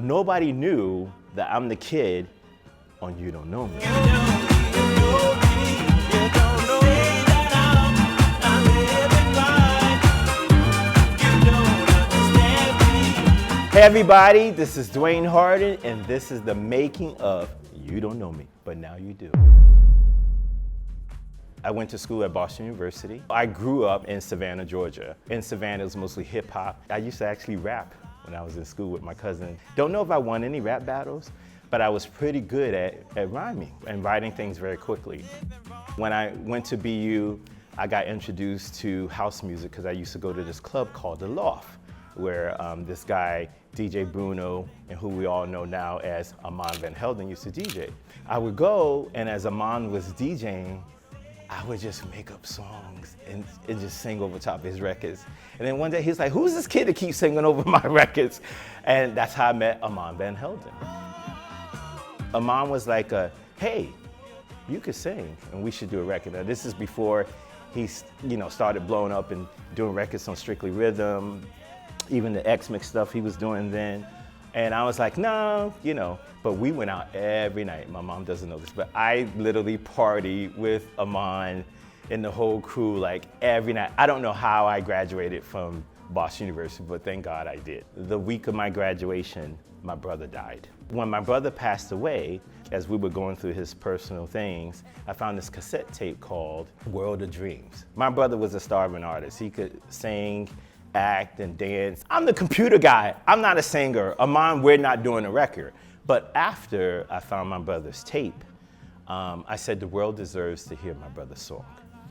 Nobody knew that I'm the kid on You Don't Know Me. Hey everybody, this is Dwayne Harden, and this is the making of You Don't Know Me, but now you do. I went to school at Boston University. I grew up in Savannah, Georgia. In Savannah, it was mostly hip hop. I used to actually rap when I was in school with my cousin. Don't know if I won any rap battles, but I was pretty good at rhyming and writing things very quickly. When I went to BU, I got introduced to house music because I used to go to this club called The Loft, where this guy, DJ Bruno, and who we all know now as Armand Van Helden, used to DJ. I would go, and as Armand was DJing, I would just make up songs and just sing over top of his records. And then one day he was like, who's this kid that keeps singing over my records? And that's how I met Armand Van Helden. Armand was like, hey, you could sing and we should do a record. Now this is before he started blowing up and doing records on Strictly Rhythm, even the X-Mix stuff he was doing then. And I was like, no, but we went out every night. My mom doesn't know this, but I literally partied with Armand and the whole crew like every night. I don't know how I graduated from Boston University, but thank God I did. The week of my graduation, my brother died. When my brother passed away, as we were going through his personal things, I found this cassette tape called World of Dreams. My brother was a starving artist. He could sing, act, and dance. I'm the computer guy. I'm not a singer. Armand, we're not doing a record. But after I found my brother's tape, I said the world deserves to hear my brother's song.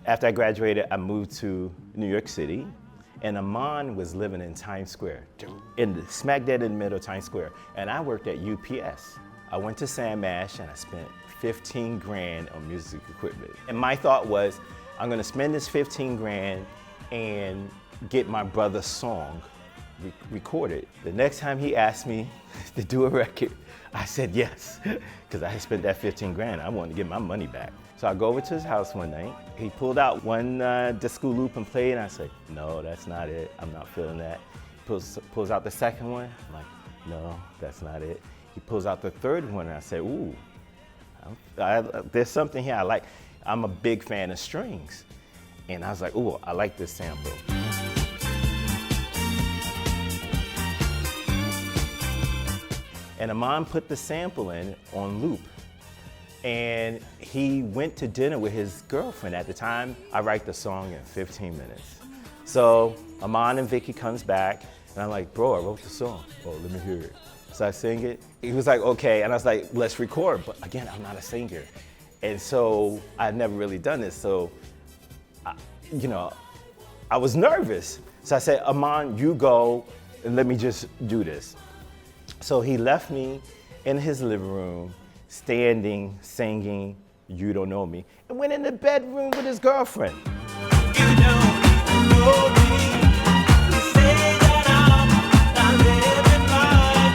After I graduated, I moved to New York City, and Armand was living in Times Square, smack dead in the middle of Times Square, and I worked at UPS. I went to Sam Ash and I spent 15 grand on music equipment. And my thought was, I'm gonna spend this 15 grand and get my brother's song recorded. The next time he asked me to do a record, I said yes, because I had spent that 15 grand. I wanted to get my money back. So I go over to his house one night. He pulled out one disco loop and played, and I said, no, that's not it. I'm not feeling that. Pulls out the second one. I'm like, no, that's not it. He pulls out the third one, and I said, ooh, there's something here I like. I'm a big fan of strings. And I was like, ooh, I like this sample. And Armand put the sample in on loop. And he went to dinner with his girlfriend. At the time, I write the song in 15 minutes. So Armand and Vicky comes back, and I'm like, bro, I wrote the song. Oh, let me hear it. So I sing it. He was like, okay. And I was like, let's record. But again, I'm not a singer. And so I'd never really done this. So, I was nervous. So I said, Armand, you go, and let me just do this. So he left me in his living room, standing, singing, You Don't Know Me, and went in the bedroom with his girlfriend. You don't know me. You say that I'm living mine.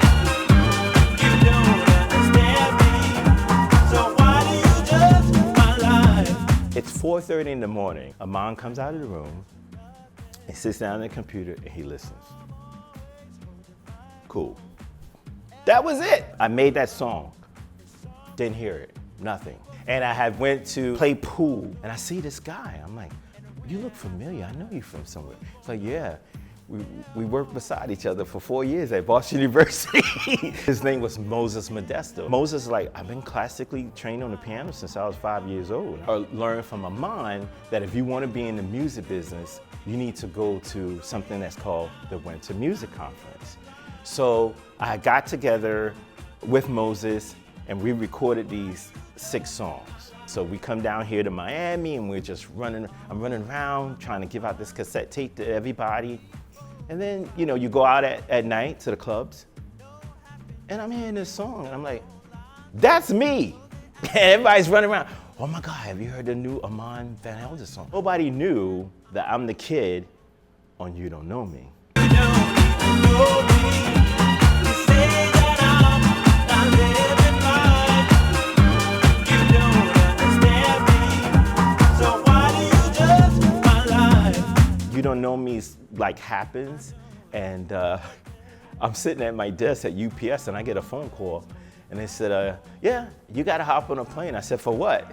You don't understand me. So why do you judge my life? It's 4:30 in the morning. Armand comes out of the room, he sits down at the computer, and he listens. Cool. That was it. I made that song. Didn't hear it, nothing. And I had went to play pool, and I see this guy. I'm like, you look familiar. I know you from somewhere. It's like, yeah, we worked beside each other for 4 years at Boston University. His name was Moses Modesto. Moses is like, I've been classically trained on the piano since I was 5 years old. I learned from Armand that if you want to be in the music business, you need to go to something that's called the Winter Music Conference. So I got together with Moses and we recorded these 6 songs. So we come down here to Miami and we're just I'm running around trying to give out this cassette tape to everybody. And then, you go out at night to the clubs and I'm hearing this song and I'm like, that's me. And everybody's running around. Oh my God, have you heard the new Armand Van Helden song? Nobody knew that I'm the kid on You Don't Know Me. You don't know me. You Don't Know Me like happens, and I'm sitting at my desk at UPS and I get a phone call and they said, yeah, you gotta hop on a plane. I said, for what?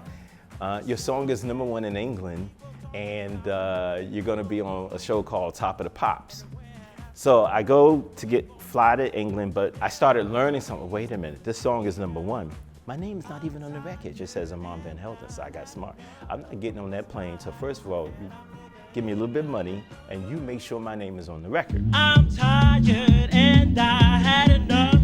Your song is #1 in England and you're gonna be on a show called Top of the Pops. So I go to fly to England, but I started learning something. Wait a minute, this song is #1. My name is not even on the record. It just says Armand Van Helden, so I got smart. I'm not getting on that plane, so first of all, you give me a little bit of money and you make sure my name is on the record. I'm tired and I had enough.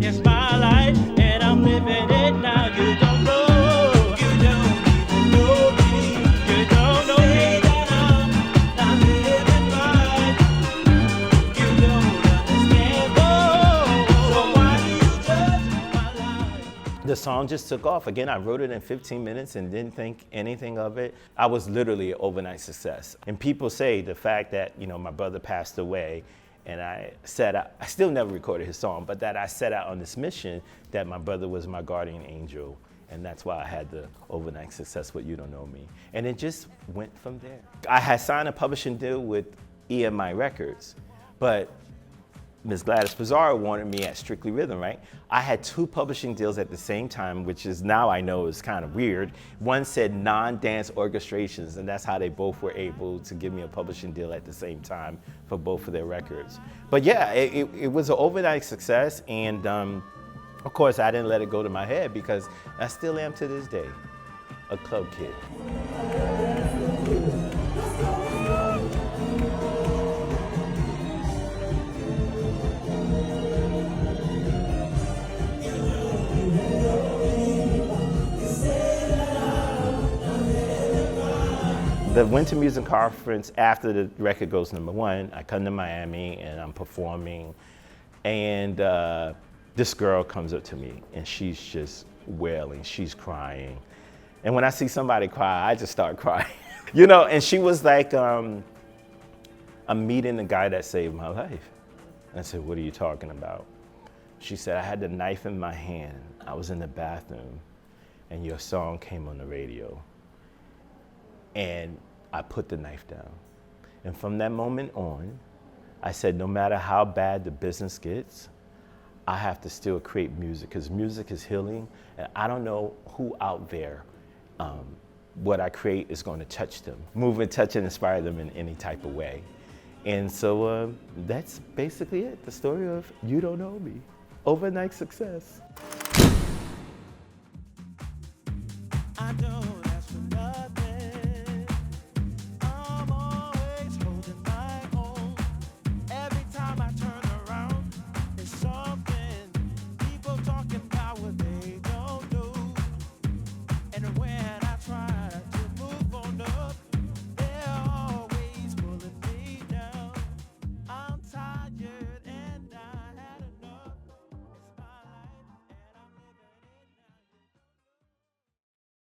It's my life and I'm living it now. You don't know, you don't even know me. You don't know me that I'm not living right. You don't understand, oh, so why do you judge my life? The song just took off. Again, I wrote it in 15 minutes and didn't think anything of it. I was literally an overnight success. And people say the fact that, my brother passed away and I still never recorded his song, but that I set out on this mission that my brother was my guardian angel. And that's why I had the overnight success with You Don't Know Me. And it just went from there. I had signed a publishing deal with EMI Records, but Ms. Gladys Pizarro wanted me at Strictly Rhythm, right? I had 2 publishing deals at the same time, which is now I know is kind of weird. One said non-dance orchestrations, and that's how they both were able to give me a publishing deal at the same time for both of their records. But yeah, it was an overnight success, and of course I didn't let it go to my head because I still am to this day a club kid. The Winter Music Conference, after the record goes #1, I come to Miami and I'm performing, and this girl comes up to me and she's just wailing, she's crying. And when I see somebody cry, I just start crying. And she was like, I'm meeting the guy that saved my life. And I said, what are you talking about? She said, I had the knife in my hand. I was in the bathroom and your song came on the radio. And I put the knife down. And from that moment on, I said, no matter how bad the business gets, I have to still create music because music is healing. And I don't know who out there, what I create is going to touch them, move and touch and inspire them in any type of way. And so that's basically it, the story of You Don't Know Me, overnight success.